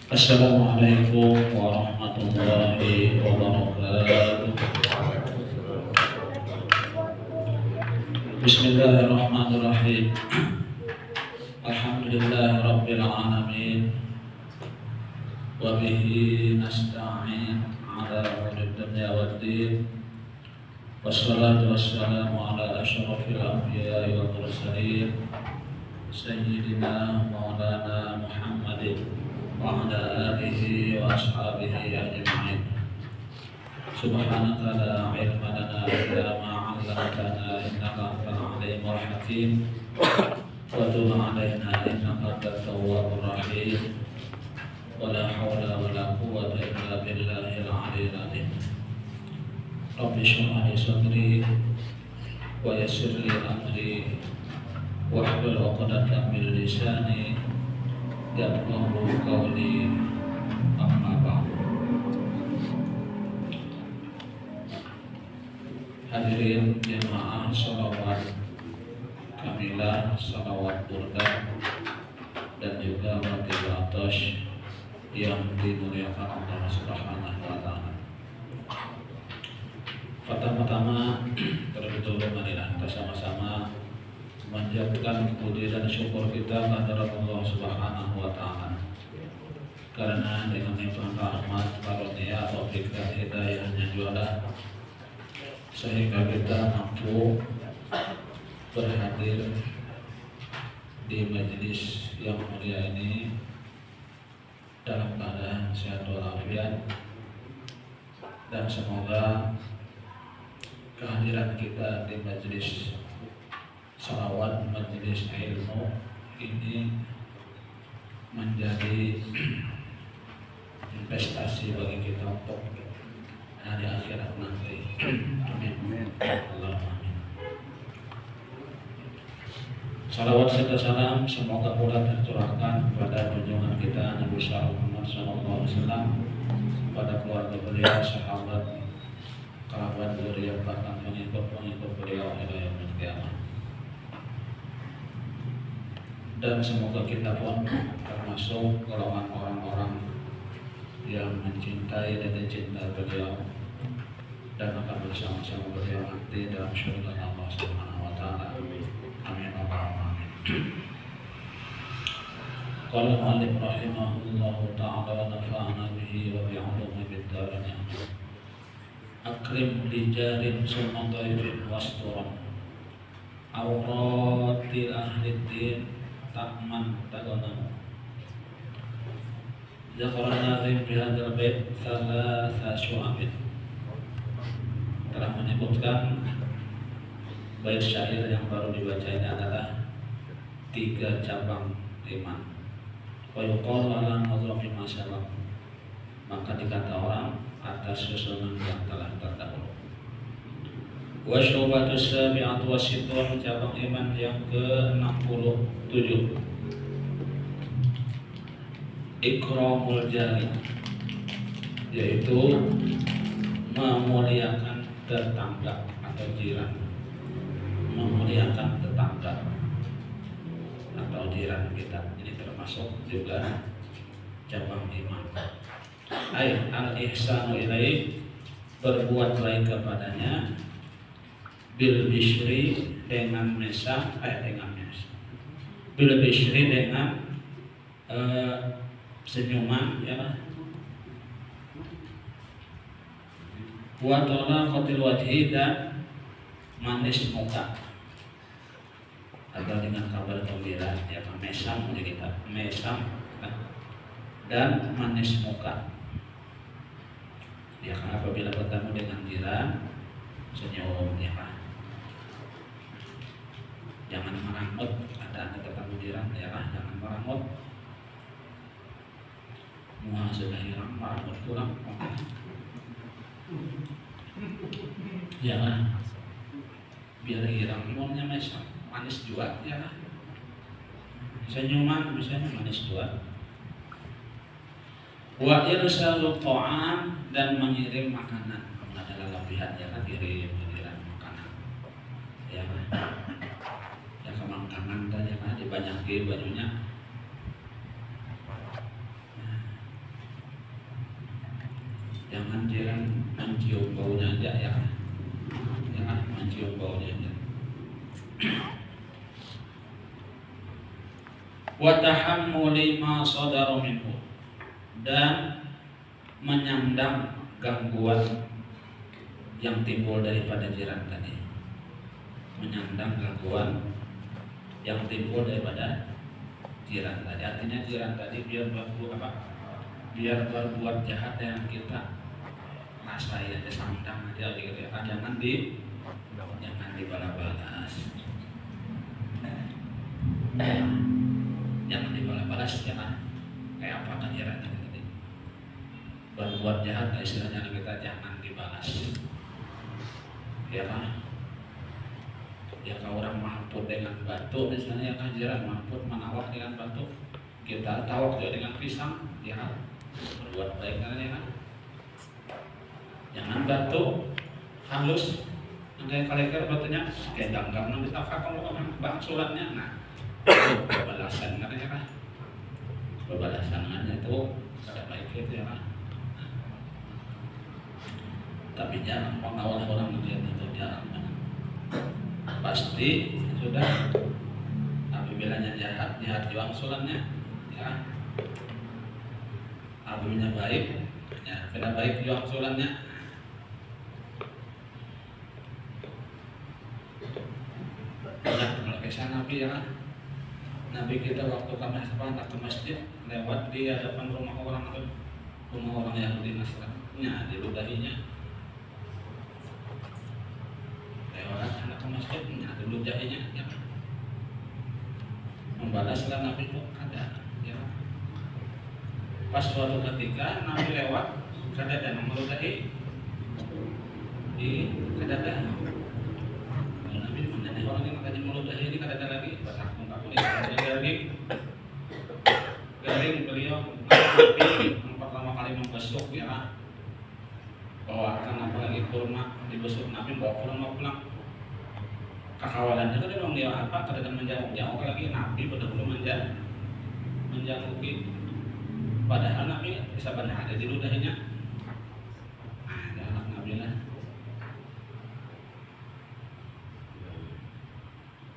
Assalamualaikum warahmatullahi wabarakatuh. Bismillahirrahmanirrahim. Alhamdulillahirabbil alamin. Wa bihi nasta'in 'ala umuri dunya waddin. Wassalatu wassalamu ala asyrafil anbiya'i wal mursalin sayyidina maulana Muhammadin wa ala alihi wa ashabihi ajma'in. Subhanaka la ilma lana illa ma 'allamtana innaka antal alimul hakim. Wa tub 'alaina innaka antat tawwabur rahim. Wa la haula wa la quwwata illa billahil 'aliyyil 'azim. Rabbi shrah li sadri wa yassir li amri wahlul 'uqdatam min lisani yafqahu qawli. Amma ba'd. Hadirin jemaah sholawat kamilah, sholawat burda dan juga roti atas yang dimuliakan Allah Subhanahu wa Ta'ala. Pertama-tama terlebih dahulu marilah kita sama-sama menjatuhkan puji dan syukur kita kehadirat Allah Subhanahu wa Ta'ala, karena dengan nikmat rahmat, karunia, taufik dan hidayahnya jualan sehingga kita mampu berhadir di majelis yang mulia ini dalam keadaan sehat walafiat, dan semoga kehadiran kita di majelis salawat, majelis ilmu ini menjadi investasi bagi kita untuk hari akhirat nanti. Amin. Allahumma amin. Salawat serta salam semoga pula tercurahkan kepada junjungan kita Nabi Muhammad SAW, kepada keluarga beliau, sahabat, kerabat beliau, bahkan pengikut beliau hingga yaumil qiyamah. Dan semoga kita pun termasuk golongan orang-orang yang mencintai dan dicintai beliau dan akan bersama-sama beliau nanti dalam surga Allah Subhanahu wa Ta'ala. Amin. Qala al-mu'allif rahimahullahu ta'ala wa nafa'ana bihi wa bi'ulumi bid-darin. Akrim li jarin summa dhaifin wasturan awrati ahli din ta'man taganam. Zakara nazim bihadzal bait thalatha syu'abin. Telah menyebutkan bait syair yang baru dibaca ini adalah 3 cabang iman. Wa yuqalu ala nazami masyaallah, maka dikata orang atas susunan yang telah terdahulu. Wa syubatus sabi'atu wasyitun, cabang iman yang ke-67, ikramul jari, yaitu memuliakan tetangga atau jiran, memuliakan tetangga atau jiran kita. Ini termasuk juga cabang iman. Ay al-ihsanu ilaih, berbuat baik kepadanya, bil bishri, dengan mesah, bil bishri, dengan senyuman, ya, wa talaqatil wajhi, dan manis muka, atau dengan kabar gembira, ya, mesam kita, mesam dan manis muka. Ya, karena apabila bertemu dengan jiran senyum, ya kan, jangan merangut. Ada ketemu jiran, ya kan, jangan merangut. Mual sudah hilang, merangut kurang, ya kan, biar hilang mualnya mesam, manis juga, ya kan. Senyuman misalnya manis juga. Wa irsalu ta'am, dan mengirim makanan. Ada lebihan ya kan, kirim makanan. Ya kan. Ya kemangkangan tadi ya kan, dibanyakin bajunya. Jangan jiran mencium baunya aja ya kan. Ya kan, mencium baunya aja. Wa tahammuli ma sadara minhu, dan menyandang gangguan yang timbul daripada jiran tadi. Menyandang gangguan yang timbul daripada jiran tadi. Artinya jiran tadi biar berbuat jahat dengan kita, rasa ya disandang aja gitu ya. Jangan dibalas. Jangan dibalas ya kan. Kayak apa kan jiran tadi? Berbuat jahat istilahnya kita jangan dibalas. Ya kan? Ya kalau orang mamput dengan batu misalnya, ya kan jiran mamput menawak dengan batu, kita tawak juga dengan pisang, ya kan? Berbuat baik kan ya kan? Jangan batu halus, kayak kaleker batunya kayak ganggang nanti takak kalau orang bang suratnya, nah berbalasan kan ya kan? Berbalasannya itu ada baik itu ya kan? Tapi jarang pengawal orang melihat itu, jarang. Pasti sudah apabila jahat juga angsurannya ya. Apabila baik ya, bila baik juga angsurannya. Banyak kalau kisah Nabi ya kan. Nabi kita waktu kami sepanjang ke masjid lewat di hadapan rumah orang Yahudi Nasrani, diludahinya. Lewat anak ke masjidnya, diludahinya ya. Membalaslah Nabi itu ada ya. Pas suatu ketika Nabi lewat kadada meludahi di kadada. Nabi mana nih orang yang makanya meludahi ini kadada lagi, pas aku ini lagi garing beliau Nabi 4 kali membesuk ya. Bawakan apalagi kurma dibesuk Nabi, bawa pulang. Kekawalannya kan dong dia apa kadang menjauh lagi Nabi betul-betul menjauhi, padahal Nabi bisa benar ada di ludahinya. Ada anak Nabi lah.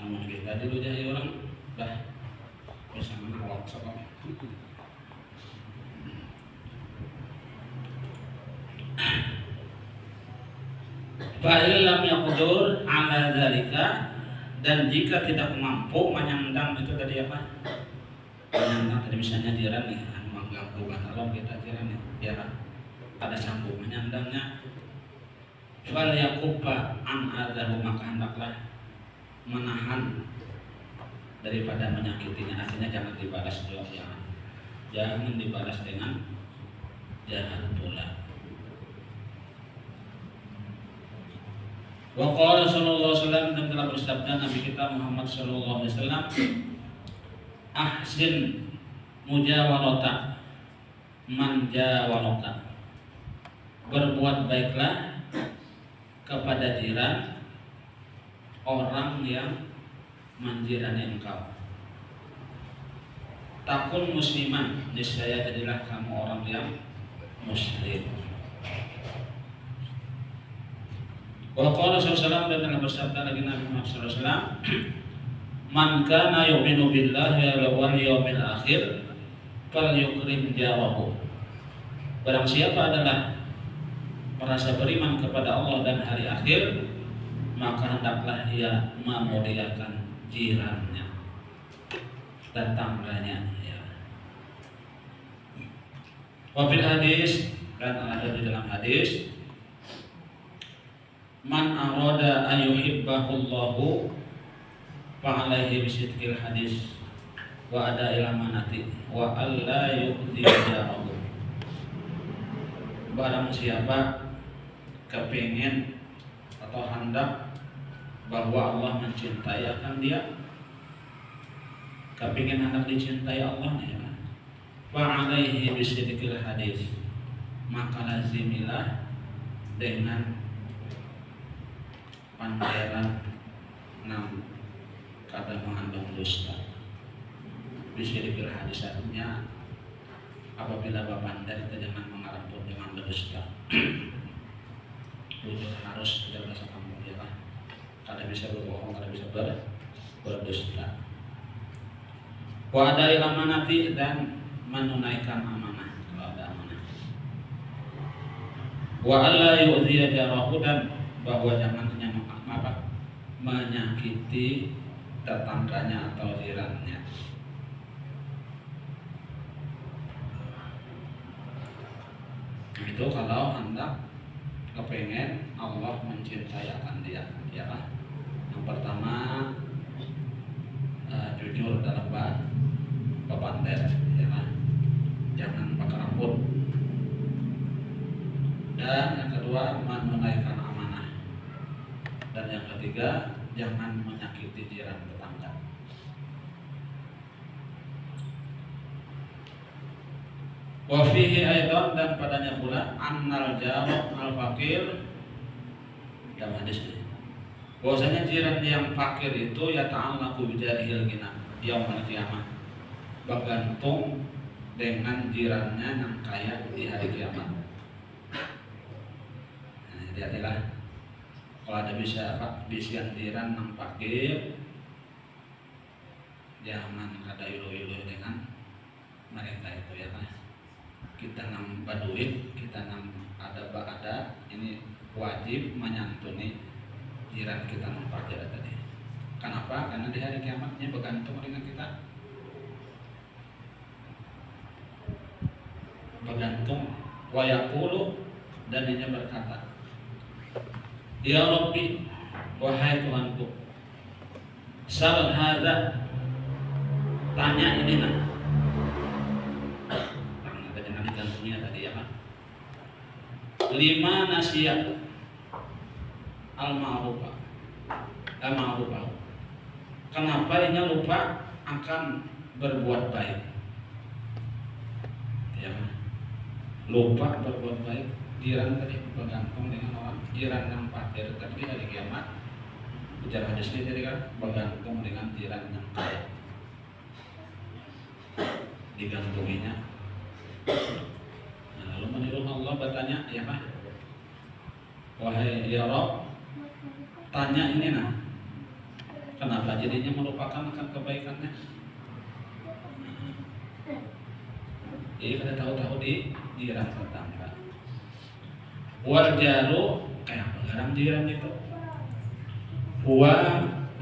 Namun kita di ludahi orang dah bisa menawak soalnya. Fa'il lam yaqdur ala zalika, dan jika tidak mampu menyandang itu tadi apa? Menyandang tadi misalnya jiran nih, mengganggu kalau kita jiran nih, biar ada sambung menyandangnya. Fal yaqubba an adahu, maka hendaklah menahan daripada menyakitinya. Artinya jangan dibalas juga ya. Jangan dibalas dengan jahat pula. Wa qala sallallahu alaihi wasallam, dan telah bersabda Nabi kita Muhammad sallallahu alaihi wasallam, ahsin mujawarata man jawarata, berbuat baiklah kepada jiran orang yang menjirani engkau. Takun musliman, niscaya jadilah kamu orang yang muslim. Wa qala sallallahu, dan telah bersabda lagi Nabi Muhammad sallallahu alaihi wasallam, man kana yu'minu billahi wal yawmil akhir falyukrim jarahu. Barang siapa adalah merasa beriman kepada Allah dan hari akhir, maka hendaklah ia memuliakan jirannya, tetangganya ya. Wa fil hadis, dan ada di dalam hadis, man arada an yuhibbahu Allahu fa alaihi bisidqil hadis wa ada ila manati wa alla yu'ti jarahu. Barang siapa kepingin atau hendak bahwa Allah mencintai akan dia, kepingin hendak dicintai Allah nih ya, wa alaihi bisidqil hadis, maka lazimilah dengan panderan nam kada mengandung dusta. Bisidqil hadis artinya apabila bapander itu jangan mengarang dengan berdusta. Wujud harus tidak bahasa kamu ya kan, kada bisa berbohong, kada bisa berdusta. Wa ada amanati, dan menunaikan amanah kalau ada amanah. Wa alla yu'dhiya jarahu, dan bahwa jangan menyakiti tetangganya atau jirannya. Itu kalau hendak kepengen Allah mencintai akan dia, ya kan? Yang pertama jujur dalam bapander, ya kan? Jangan pakai rambut. Dan yang kedua menunaikan amanah. Dan yang ketiga jangan menyakiti jiran tetangga. Wa fihi aidan, dan padanya pula annal jaru al fakir, dalam hadis ini bahwasanya jiran yang fakir itu ya ta'allaqu bi jarihil ghina yaumil qiyamah, bergantung dengan jirannya yang kaya di hari kiamat. Nah, hati-hatilah kalau ada bisian jiran yang fakir, jangan ada ilu-ilu dengan mereka itu, ya kan? Kita nambah duit, kita ada ini wajib menyantuni jiran kita memperjara tadi. Kenapa? Karena di hari kiamatnya bergantung dengan kita, bergantung. Wa yaqulu, dan dia berkata, ya Rabbi, wahai Tuhanku, sal hadza, tanya ini nah. Gantungnya tadi, ya kan? Lima nasihat al-ma'rufah. Kenapa ini lupa akan berbuat baik? Ya kan? Lupa berbuat baik. Jiran tadi bergantung dengan orang jiran yang fakir, tapi hari kiamat ujar hadisnya jadi kan bergantung dengan jiran yang kaya, digantunginya. Nah, lalu meniru Allah bertanya, ya kan? Wahai ya Rabb, tanya ini nah, kenapa jadinya melupakan akan kebaikannya? Jadi kada tahu-tahu di jiran tetangga. Wal jaru, kayak pengarang jiran itu. Huwa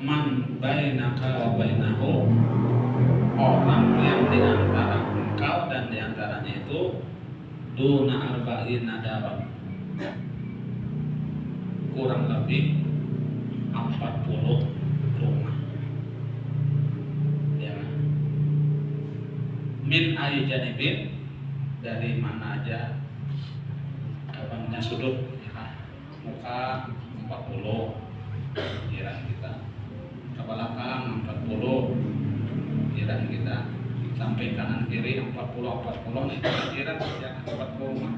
man bainaka wa bainahu, orang yang di antara engkau dan di antaranya itu duna arba'ina daram, kurang lebih 40 rumah, ya. Min ayi janibin, dari mana aja abangnya sudut, ya. Muka 40 jiran kita, ke belakang 40 jiran kita, sampai kanan kiri 40 nih jiran, ya, 40 rumah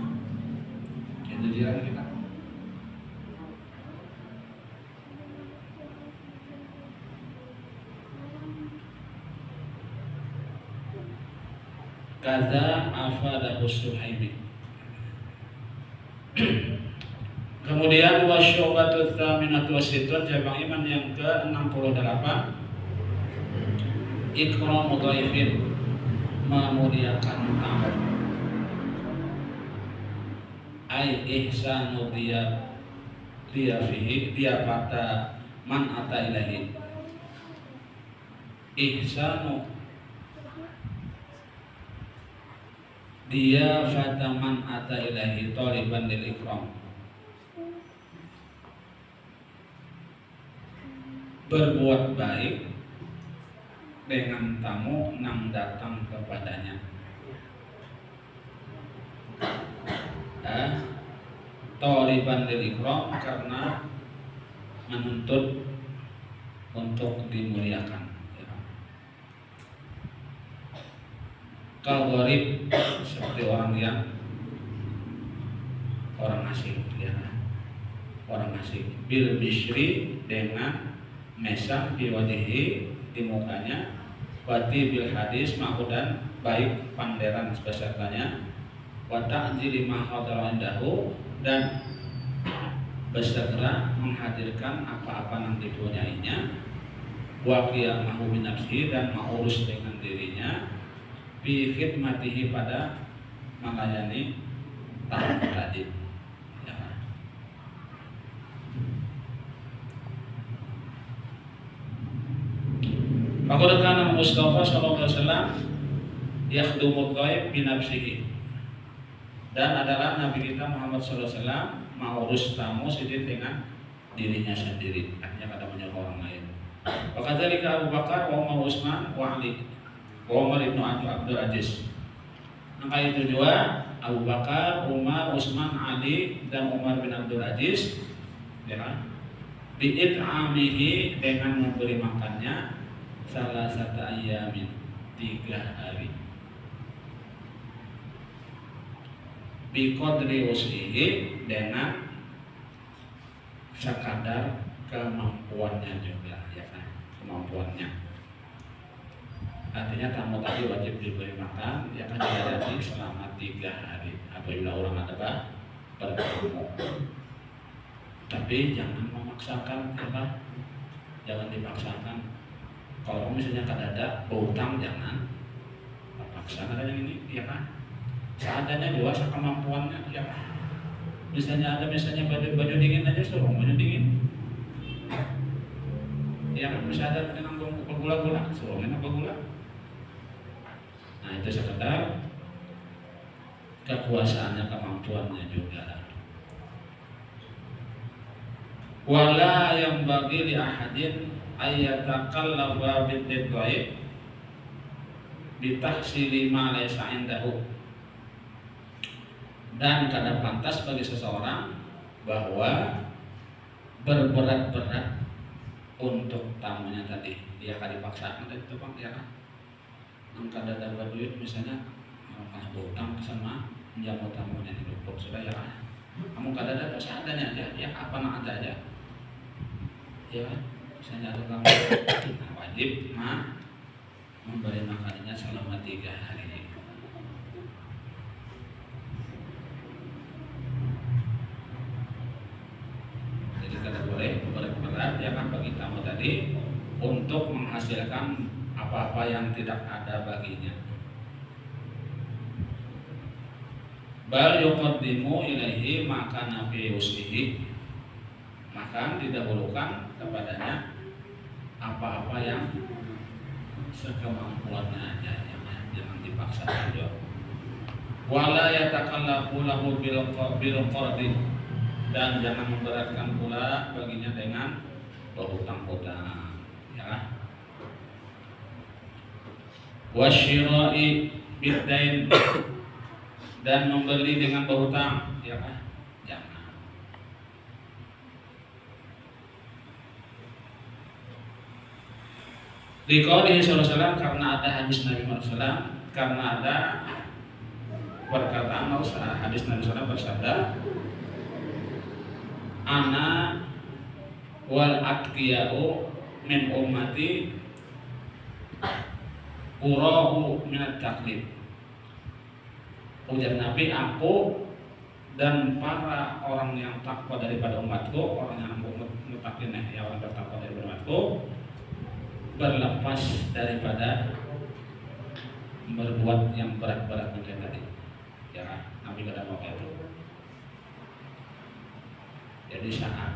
itu jiran kita. Kaza afadahu Suhaimi. Kemudian wasyu'batu tsaminatu wasitun, cabang iman yang ke-68, ikramu dhaifin, memuliakan tamu. Ai ihsanu diafata man ata ilahi. Ihsanu diafata man ata ilahi taliban lil ikram, berbuat baik dengan tamu yang datang kepadanya. Taliban lil ikram, karena menuntut untuk dimuliakan. Kalgorib seperti orang asing ya, orang asing. Bil bishri dengan mesah di wajhi di mukanya, wati bil hadis dan baik panderan besertanya, wa ta'jili ma hadara indahu dan bersegera menghadirkan apa-apa yang dipunyainya, wa qiyamahu bi nafsihi dan mengurus dengan dirinya, bi khidmatihi pada melayani tamu tadi. Ya. Faqad kana Mustafa sallallahu alaihi wasallam yakhdumul ghaib bi nafsihi. Dan adalah Nabi kita Muhammad sallallahu alaihi wasallam mengurus tamu sendiri dengan dirinya sendiri, artinya kada menyuruh orang lain. Wakadzalika Abu Bakar wa Umar Utsman wa Ali wa Umar ibnu Abdul Aziz. Maka itu juga Abu Bakar, Umar, Utsman, Ali dan Umar bin Abdul Aziz ya, bi'it'amihi dengan memberi makannya salah satu ayamin 3 hari. Biqadri usihi dengan sekadar kemampuannya juga ya kan, kemampuannya. Artinya tamu tadi wajib diberi makan ya kan, dilayani selama 3 hari apabila orang ada bertamu. Tapi jangan memaksakan ya kan? Jangan dipaksakan. Kalau misalnya ada berutang jangan paksa ada yang ini ya kan. Seadanya juga sekemampuannya ya kan. Misalnya ada baju dingin aja suruh baju dingin. Ya kan, bisa ada dengan gula-gula, suruh minum gula. Nah itu sekedar kekuasaannya, kemampuannya juga. Wala yang bagi li ahadin ayatakallaba bid-dhaib bitahsili ma laysa indahu. Dan kada pantas bagi seseorang bahwa berberat-berat untuk tamunya tadi. Dia kada dipaksakan tadi itu Bang ya kan. Angka ada duit misalnya malah berutang sama menjamu tamunya di luput sudah ya kan. Kamu kada ada seadanya aja ya, apa nak ada aja. Ya kan. Misalnya ada tamu wajib memberi makanannya selama 3 hari. Jadi kada boleh berat-berat ya kan bagi tamu tadi untuk menghasilkan apa-apa yang tidak ada baginya. Bal yuqaddimu ilaihi maka nabi usihi, maka didahulukan kepadanya apa-apa yang sekemampuannya aja, jangan dipaksa juga. Wala yatakallafu lahu bil qardi, dan jangan memberatkan pula baginya dengan berhutang-hutang ya. Wasyira'i biddain, dan membeli dengan berhutang ya kan, jangan. Liqaulihi sallallahu alaihi wasallam, karena ada hadis Nabi Muhammad SAW, karena ada perkataan hadis Nabi SAW bersabda, ana wal atqiya'u min ummati urahu minat taklid. Ujar Nabi, aku dan para orang yang takwa daripada umatku, orang yang mutakin ya, orang bertakwa daripada umatku, berlepas daripada berbuat yang berat-berat macam tadi. Ya, Nabi kata mau itu. Jadi saat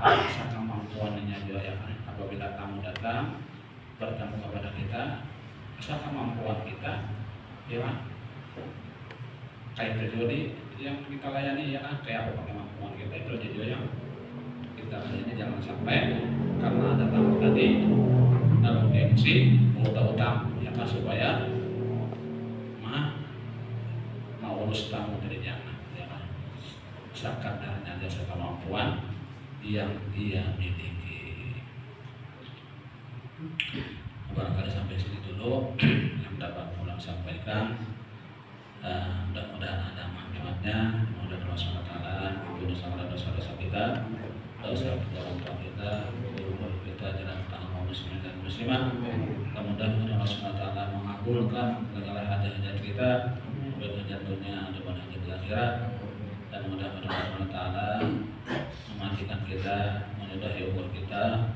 kemampuannya juga ya kan, apabila tamu datang bertamu kepada kita, asal kemampuan kita, ya kan? Kayak terjadi yang kita layani ya kan, kayak apa kemampuan kita itu jadi yang kita layani. Jangan sampai karena ada tamu tadi dalam gengsi utang ya kan, supaya mau urus tamu dari jangan ya kan, sekadarnya aja sekemampuan yang dia miliki. Barangkali sampai sini dulu yang dapat pulang sampaikan. Mudah-mudahan ada manfaatnya. Mudah-mudahan Allah SWT mengampuni dosa-dosa kita, dosa kedua orang tua kita, guru-guru kita, jalan tangan kaum muslimin dan muslimah. Mudah-mudahan Allah SWT mengabulkan segala hajat-hajat kita, baik hajat dunia maupun hajat akhirat. Dan mudah-mudahan Allah SWT mematikan kita, menyudahi umur kita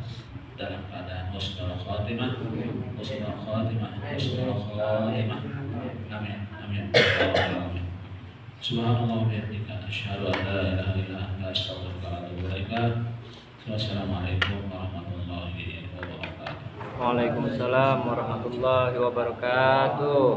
dalam keadaan husnul khatimah, husnul khatimah, husnul khatimah. Amin. Amin. Amin. Subhanallah wa bihamdika asyhadu an la ilaha illa anta astaghfiruka wa atubu ilaik. Wassalamualaikum warahmatullahi wabarakatuh. Waalaikumsalam warahmatullahi wabarakatuh.